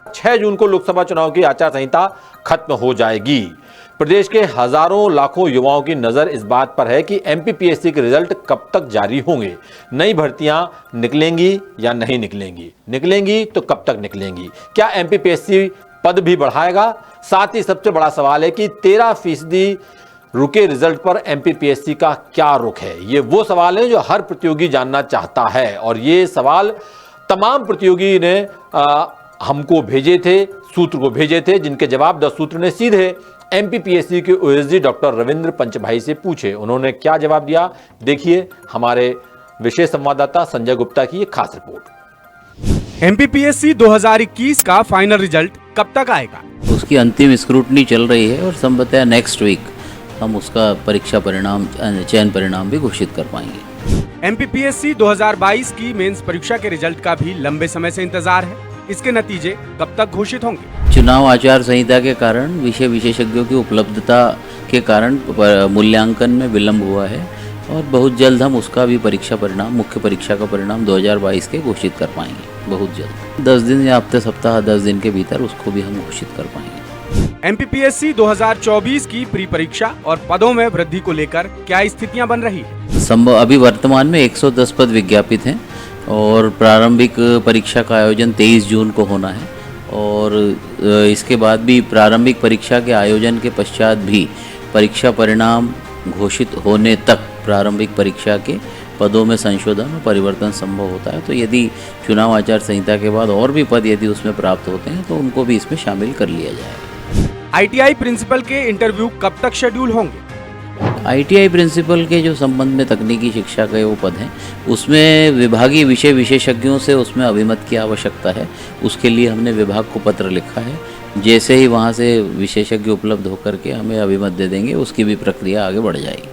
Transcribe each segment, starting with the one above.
6 जून को लोकसभा चुनाव की आचार संहिता खत्म हो जाएगी। प्रदेश के हजारों लाखों युवाओं की नजर इस बात पर है कि एमपीपीएससी के रिजल्ट कब तक जारी होंगे, नई भर्तियां निकलेंगी या नहीं निकलेंगी, निकलेंगी तो कब तक निकलेंगी, क्या एमपीपीएससी पद भी बढ़ाएगा। साथ ही सबसे बड़ा सवाल है कि 13% रुके रिजल्ट पर एमपीपीएससी का क्या रुख है। ये वो सवाल है जो हर प्रतियोगी जानना चाहता है और ये सवाल तमाम प्रतियोगी ने हमको भेजे थे, सूत्र को भेजे थे, जिनके जवाब 10 सूत्र ने सीधे एमपीपीएससी के ओएसडी डॉक्टर रविंद्र पंचभाई से पूछे। उन्होंने क्या जवाब दिया, देखिए हमारे विशेष संवाददाता संजय गुप्ता की ये खास रिपोर्ट। एमपीपीएससी 2021 का फाइनल रिजल्ट कब तक आएगा? उसकी अंतिम स्क्रूटनी चल रही है और संभवतः नेक्स्ट वीक हम उसका परीक्षा परिणाम, चयन परिणाम भी घोषित कर पाएंगे। एमपीपीएससी 2022 की मेंस परीक्षा के रिजल्ट का भी लंबे समय से इंतजार है, इसके नतीजे कब तक घोषित होंगे? चुनाव आचार संहिता के कारण विषय विशेषज्ञों की उपलब्धता के कारण मूल्यांकन में विलंब हुआ है और बहुत जल्द हम उसका भी परीक्षा परिणाम, मुख्य परीक्षा का परिणाम 2022 के घोषित कर पाएंगे। बहुत जल्द 10 दिन या हफ्ते सप्ताह 10 दिन के भीतर उसको भी हम घोषित कर पाएंगे। एमपीपीएससी 2024 की प्री परीक्षा और पदों में वृद्धि को लेकर क्या स्थितियां बन रही है? संभव अभी वर्तमान में 110 पद विज्ञापित हैं और प्रारंभिक परीक्षा का आयोजन 23 जून को होना है और इसके बाद भी प्रारंभिक परीक्षा के आयोजन के पश्चात भी परीक्षा परिणाम घोषित होने तक प्रारंभिक परीक्षा के पदों में संशोधन और परिवर्तन संभव होता है। तो यदि चुनाव आचार संहिता के बाद और भी पद यदि उसमें प्राप्त होते हैं तो उनको भी इसमें शामिल कर लिया जाएगा। आईटीआई प्रिंसिपल के इंटरव्यू कब तक शेड्यूल होंगे? आईटीआई प्रिंसिपल के जो संबंध में तकनीकी शिक्षा के वो पद हैं उसमें विभागीय विषय विशेषज्ञों से उसमें अभिमत की आवश्यकता है। उसके लिए हमने विभाग को पत्र लिखा है, जैसे ही वहाँ से विशेषज्ञ उपलब्ध होकर के हमें अभिमत दे देंगे उसकी भी प्रक्रिया आगे बढ़ जाएगी।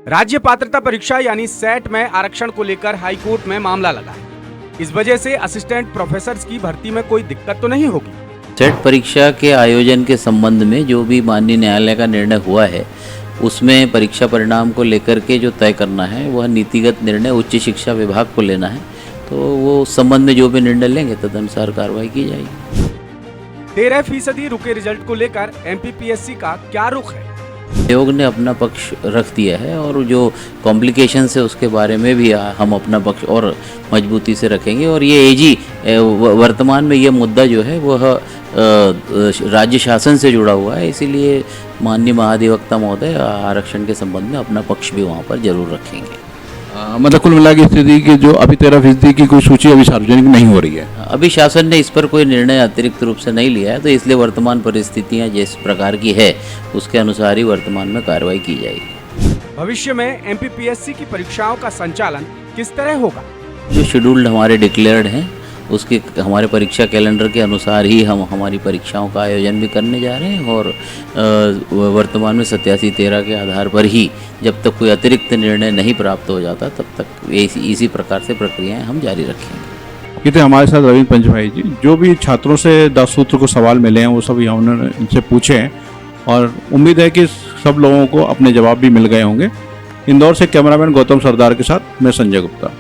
राज्य पात्रता परीक्षा यानी सेट में आरक्षण को लेकर हाईकोर्ट में मामला लगा है, इस वजह से असिस्टेंट प्रोफेसर की भर्ती में कोई दिक्कत तो नहीं होगी? सेट परीक्षा के आयोजन के संबंध में जो भी माननीय न्यायालय का निर्णय हुआ है उसमें परीक्षा परिणाम को लेकर के जो तय करना है वह नीतिगत निर्णय उच्च शिक्षा विभाग को लेना है, तो वो उस संबंध में जो भी निर्णय लेंगे तदनुसार कार्रवाई की जाएगी। 13% रुके रिजल्ट को लेकर एमपीपीएससी का क्या रुख है? आयोग ने अपना पक्ष रख दिया है और जो कॉम्प्लिकेशन है उसके बारे में भी हम अपना पक्ष और मजबूती से रखेंगे और ये एजी वर्तमान में ये मुद्दा जो है वह राज्य शासन से जुड़ा हुआ है, इसीलिए माननीय महाधिवक्ता महोदय आरक्षण के संबंध में अपना पक्ष भी वहाँ पर जरूर रखेंगे। मतलब कुल मिला की स्थिति की जो अभी 13% की कोई सूची अभी सार्वजनिक नहीं हो रही है। अभी शासन ने इस पर कोई निर्णय अतिरिक्त रूप से नहीं लिया है, तो इसलिए वर्तमान परिस्थितियां जिस प्रकार की है उसके अनुसार ही वर्तमान में कार्रवाई की जाएगी। भविष्य में एमपीपीएससी की परीक्षाओं का संचालन किस तरह होगा? जो शेड्यूल्ड हमारे डिक्लेयर्ड हैं उसके हमारे परीक्षा कैलेंडर के अनुसार ही हम हमारी परीक्षाओं का आयोजन भी करने जा रहे हैं और वर्तमान में 87-13 के आधार पर ही जब तक कोई अतिरिक्त निर्णय नहीं प्राप्त हो जाता तब तक इसी प्रकार से प्रक्रियाएं हम जारी रखेंगे। ये थे हमारे साथ रविंद्र पंचभाई जी। जो भी छात्रों से 10 सूत्र को सवाल मिले हैं वो सभी हमने इनसे पूछे हैं और उम्मीद है कि सब लोगों को अपने जवाब भी मिल गए होंगे। इंदौर से कैमरामैन गौतम सरदार के साथ मैं संजय गुप्ता।